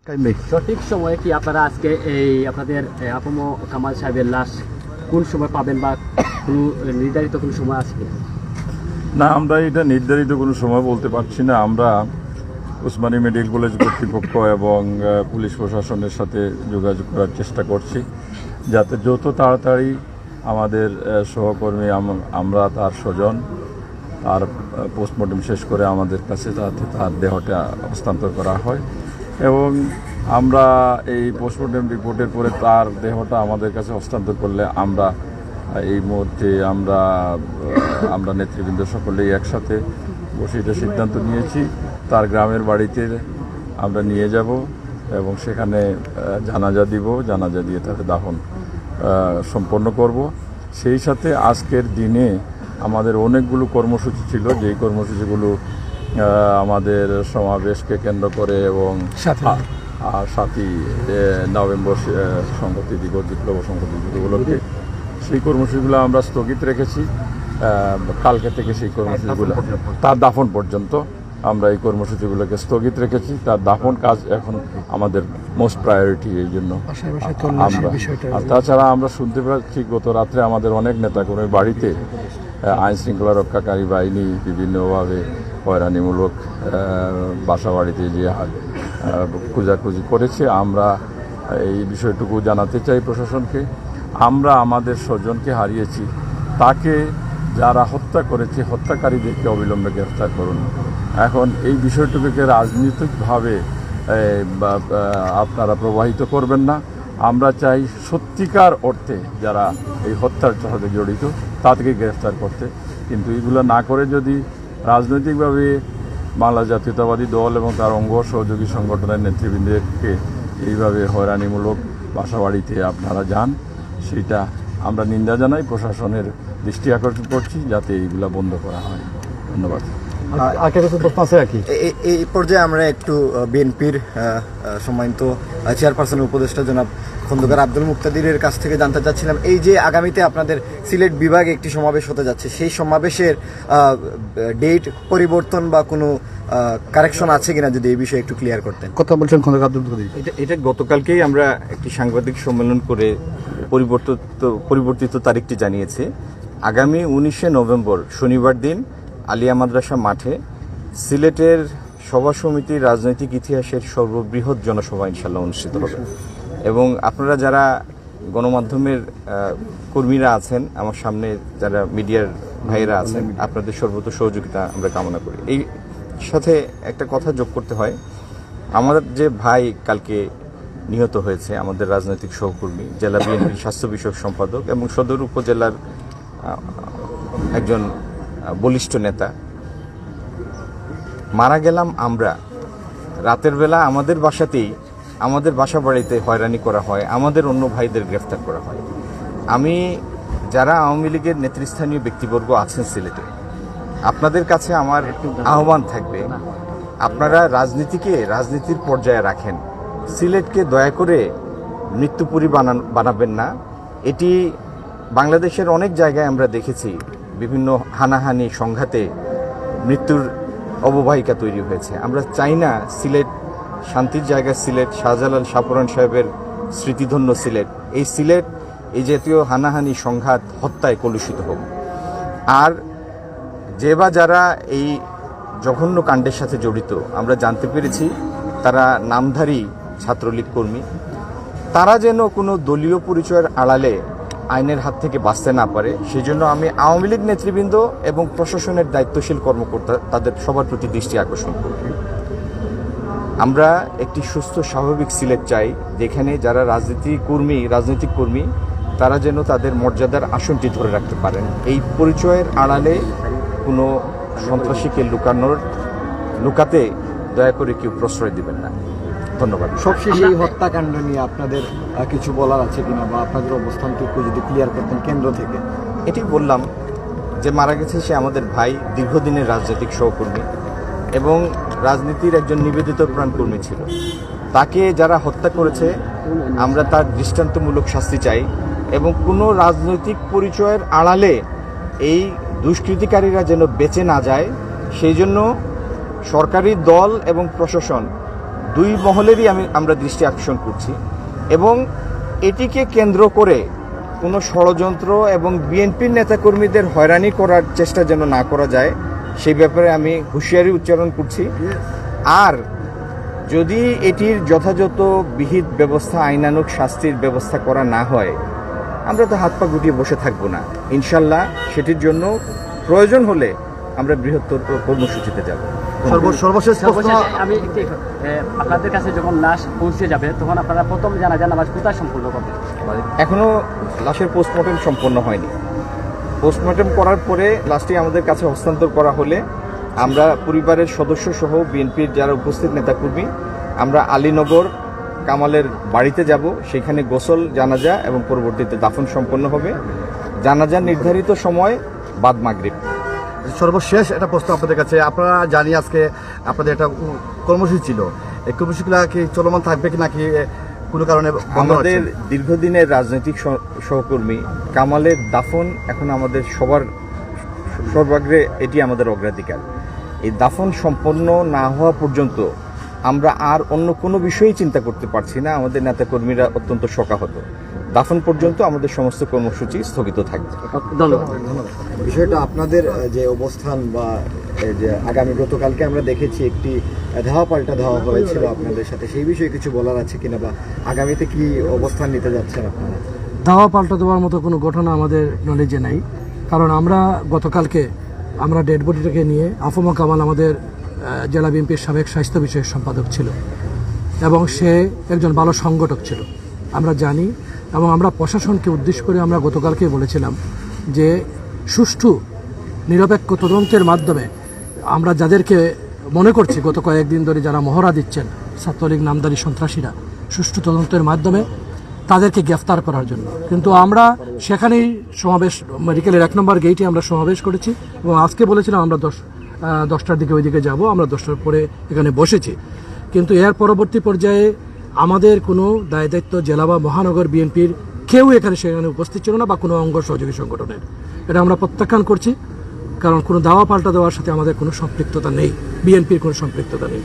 সঠিক সময়ে কি আপনারা আজকে এই আপনাদের আপম কামাল সাহেবের লাশ কোন সময় পাবেন বা কোনো নির্ধারিত কোনো সময় আছে কি? না, আমরা এটা নির্ধারিত কোনো সময় বলতে পারছি না। আমরা উসমানী মেডিকেল কলেজ কর্তৃপক্ষ এবং পুলিশ প্রশাসনের সাথে যোগাযোগ করার চেষ্টা করছি, যাতে যত তাড়াতাড়ি আমাদের সহকর্মী আমরা তার স্বজন তার পোস্টমর্টম শেষ করে আমাদের কাছে যাতে তার দেহটা হস্তান্তর করা হয় এবং আমরা এই পোস্টমর্টম রিপোর্টের পরে তার দেহটা আমাদের কাছে হস্তান্তর করলে আমরা এই মুহূর্তে আমরা নেতৃবৃন্দ সকলেই একসাথে বসে এটা সিদ্ধান্ত নিয়েছি, তার গ্রামের বাড়িতে আমরা নিয়ে যাব এবং সেখানে জানাজা দিব, জানাজা দিয়ে তাকে দাফন সম্পন্ন করব। সেই সাথে আজকের দিনে আমাদের অনেকগুলো কর্মসূচি ছিল, যেই কর্মসূচিগুলো আমাদের সমাবেশকে কেন্দ্র করে এবং 7ই নভেম্বর সংহতি দিবস, বিপ্লব সংহতি দিবস উপলক্ষে সেই কর্মসূচিগুলো আমরা স্থগিত রেখেছি। কালকে থেকে সেই কর্মসূচিগুলো তার দাফন পর্যন্ত আমরা এই কর্মসূচিগুলোকে স্থগিত রেখেছি। তার দাফন কাজ এখন আমাদের মোস্ট প্রায়োরিটি। এই জন্য আমরা আর তাছাড়া আমরা শুনতে পাচ্ছি গত রাত্রে আমাদের অনেক নেতাকর্মীর বাড়িতে আইন শৃঙ্খলা রক্ষাকারী বাহিনী বিভিন্নভাবে হয়রানিমূলক বাসা বাড়িতে যে খোঁজাখুঁজি করেছে। আমরা এই বিষয়টুকু জানাতে চাই প্রশাসনকে। আমরা আমাদের স্বজনকে হারিয়েছি, তাকে যারা হত্যা করেছে হত্যাকারীদেরকে অবিলম্বে গ্রেফতার করুন। এখন এই বিষয়টুকুকে রাজনৈতিকভাবে আপনারা প্রবাহিত করবেন না। আমরা চাই সত্যিকার অর্থে যারা এই হত্যার সাথে জড়িত তাদেরকে গ্রেফতার করতে, কিন্তু এগুলো না করে যদি রাজনৈতিকভাবে বাংলা জাতীয়তাবাদী দল এবং তার অঙ্গ সহযোগী সংগঠনের নেতৃবৃন্দকে এইভাবে হয়রানিমূলক বাসাবাড়িতে আপনারা যান, সেটা আমরা নিন্দা জানাই। প্রশাসনের দৃষ্টি আকর্ষণ করছি যাতে এইগুলা বন্ধ করা হয়। ধন্যবাদ। এই পর্যায়ে আমরা একটু বিএনপির সম্মানিত চেয়ারপারসনের উপদেষ্টা জনাব খন্দকার আব্দুল মুক্তাদিরের কাছ থেকে জানতে চাচ্ছিলাম, এই যে আগামীতে আপনাদের সিলেট বিভাগে একটি সমাবেশ হতে যাচ্ছে, সেই সমাবেশের ডেট পরিবর্তন বা কোনো কারেকশন আছে কিনা, যদি এই বিষয়ে একটু ক্লিয়ার করতেন। কথা বলছেন খন্দকার আব্দুল মুক্তাদির। এটা গতকালকেই আমরা একটি সাংবাদিক সম্মেলন করে পরিবর্তিত তারিখটি জানিয়েছি। আগামী 19শে নভেম্বর শনিবার দিন আলিয়া মাদ্রাসা মাঠে সিলেটের সভা সমিতির রাজনৈতিক ইতিহাসের সর্ববৃহৎ জনসভা ইনশাল্লাহ অনুষ্ঠিত হবে এবং আপনারা যারা গণমাধ্যমের কর্মীরা আছেন, আমার সামনে যারা মিডিয়ার ভাইয়েরা আছেন, আপনাদের সর্বত সহযোগিতা আমরা কামনা করি। এই সাথে একটা কথা যোগ করতে হয়, আমাদের যে ভাই কালকে নিহত হয়েছে, আমাদের রাজনৈতিক সহকর্মী, জেলা বিএনপির স্বাস্থ্য বিষয়ক সম্পাদক এবং সদর উপজেলার একজন বলিষ্ঠ নেতা, মারা গেলাম আমরা। রাতের বেলা আমাদের বাসাতেই, আমাদের বাসা বাড়িতে হয়রানি করা হয়, আমাদের অন্য ভাইদের গ্রেফতার করা হয়। আমি যারা আওয়ামী লীগের নেতৃস্থানীয় ব্যক্তিবর্গ আছেন সিলেটে, আপনাদের কাছে আমার আহ্বান থাকবে, আপনারা রাজনীতির পর্যায়ে রাখেন, সিলেটকে দয়া করে মৃত্যুপুরী বানাবেন না। এটি বাংলাদেশের অনেক জায়গায় আমরা দেখেছি, বিভিন্ন হানাহানি সংঘাতে মৃত্যুর অববাহিকা তৈরি হয়েছে। আমরা চাই না সিলেট শান্তির জায়গা, সিলেট শাহজালাল শাহপুরান সাহেবের স্মৃতিধন্য সিলেট, এই সিলেট এই জাতীয় হানাহানি সংঘাত হত্যায় কলুষিত হোক। আর যারা এই জঘন্য কাণ্ডের সাথে জড়িত, আমরা জানতে পেরেছি তারা নামধারী ছাত্রলীগ কর্মী, তারা যেন কোনো দলীয় পরিচয়ের আড়ালে আইনের হাত থেকে বাঁচতে না পারে, সেই জন্য আমি আওয়ামী লীগ নেতৃবৃন্দ এবং প্রশাসনের দায়িত্বশীল কর্মকর্তা তাদের সবার প্রতি দৃষ্টি আকর্ষণ করব। আমরা একটি সুস্থ স্বাভাবিক সিলেট চাই, যেখানে যারা রাজনৈতিক কর্মী তারা যেন তাদের মর্যাদার আসনটি ধরে রাখতে পারেন। এই পরিচয়ের আড়ালে কোনো সন্ত্রাসীকে লুকাতে দয়া করে কেউ প্রশ্রয় দিবেন না। ধন্যবাদ। সবশেষে এই হত্যাকাণ্ড নিয়ে আপনাদের কিছু বলার আছে কিনা, বা আপনাদের অবস্থানটুকু যদি ক্লিয়ার করতেন কেন্দ্র থেকে। এটি বললাম যে মারা গেছে সে আমাদের ভাই, দীর্ঘদিনের রাজনৈতিক সহকর্মী এবং রাজনীতির একজন নিবেদিত প্রাণকর্মী ছিল। তাকে যারা হত্যা করেছে আমরা তার দৃষ্টান্তমূলক শাস্তি চাই এবং কোনো রাজনৈতিক পরিচয়ের আড়ালে এই দুষ্কৃতিকারীরা যেন বেঁচে না যায়, সেই জন্য সরকারি দল এবং প্রশাসন দুই মহলেরই আমরা দৃষ্টি আকর্ষণ করছি এবং এটিকে কেন্দ্র করে কোনো ষড়যন্ত্র এবং বিএনপির নেতাকর্মীদের হয়রানি করার চেষ্টা যেন না করা যায় সেই ব্যাপারে আমি হুঁশিয়ারি উচ্চারণ করছি। আর যদি এটির যথাযথ বিহিত ব্যবস্থা, আইনানুগ শাস্তির ব্যবস্থা করা না হয়, আমরা তো হাত পা গুটিয়ে বসে থাকবো না। ইনশাল্লাহ সেটির জন্য প্রয়োজন হলে আমরা বৃহত্তর কর্মসূচিতে যাব। সর্বশেষ প্রশ্ন, সর্বশেষ আমি আপনাদের কাছে যখন লাশ পৌঁছে যাবে তখন আপনারা প্রথম জানাজা নামাজ কোথায় সম্পূর্ণ করবেন? এখনো লাশের পোস্টমর্টেম সম্পন্ন হয়নি। পোস্টমর্টেম করার পরে লাশটি আমাদের কাছে হস্তান্তর করা হলে আমরা পরিবারের সদস্য সহ বিএনপির যারা উপস্থিত নেতাকর্মী আমরা আলীনগর কামালের বাড়িতে যাব। সেখানে গোসল, জানাজা এবং পরবর্তীতে দাফন সম্পন্ন হবে। জানাজা নির্ধারিত সময় বাদ মাগরিব। সর্বশেষ একটা প্রশ্ন আপনাদের কাছে, আপনারা জানি আজকে আপনাদের একটা কর্মসূচি ছিল, এই কর্মসূচিগুলো কি চলমান থাকবে কি নাকি কোনো কারণে বন্ধ আমাদের হচ্ছে? দীর্ঘদিনের রাজনৈতিক সহকর্মী কামালের দাফন এখন আমাদের সবার সর্বাগ্রে, এটি আমাদের অগ্রাধিকার। এই দাফন সম্পন্ন না হওয়া পর্যন্ত আমরা আর অন্য কোনো বিষয়ই চিন্তা করতে পারছি না। আমাদের নেতাকর্মীরা অত্যন্ত শোকাহত। দাফন পর্যন্ত আমাদের সমস্ত কর্মসূচি স্থগিত থাকবে। ধন্যবাদ। বিষয়টা আপনাদের যে অবস্থান বা এই যে আগামী গতকালকে আমরা দেখেছি একটি ধাওয়া পাল্টা ধাওয়া হয়েছিল আপনাদের সাথে, সেই বিষয়ে কিছু বলার আছে কিনা বা আগামীতে কি অবস্থান নিতে যাচ্ছেন আপনারা? দাওয়া পাল্টা দেওয়ার মতো কোনো ঘটনা আমাদের নলেজে নাই, কারণ আমরা গতকালকে আমরা ডেড বডিটাকে নিয়ে আফম কামাল আমাদের জেলা বিএনপির সাবেক স্বাস্থ্য বিষয়ক সম্পাদক ছিল এবং সে একজন ভালো সংগঠক ছিল আমরা জানি, এবং আমরা প্রশাসনকে উদ্দেশ্য করে আমরা গতকালকে বলেছিলাম যে সুষ্ঠু নিরপেক্ষ তদন্তের মাধ্যমে আমরা যাদেরকে মনে করছি গত কয়েকদিন ধরে যারা মহড়া দিচ্ছেন ছাত্রলীগ নামদারি সন্ত্রাসীরা, সুষ্ঠু তদন্তের মাধ্যমে তাদেরকে গ্রেফতার করার জন্য। কিন্তু আমরা সেখানেই সমাবেশ, মেডিকেলের 1 নম্বর গেইটে আমরা সমাবেশ করেছি এবং আজকে বলেছিলাম আমরা 10টার দিকে ওইদিকে যাব, আমরা 10টার পরে এখানে বসেছি। কিন্তু এর পরবর্তী পর্যায়ে আমাদের কোনো দায় দায়িত্ব জেলা বা মহানগর বিএনপির কেউ সেখানে উপস্থিত ছিল না বা কোনো অঙ্গ সহযোগী সংগঠনের। এটা আমরা প্রত্যাখ্যান করছি, কারণ কোনো দাওয়া পাল্টা দেওয়ার সাথে আমাদের কোনো সম্পৃক্ততা নেই, বিএনপির কোনো সম্পৃক্ততা নেই।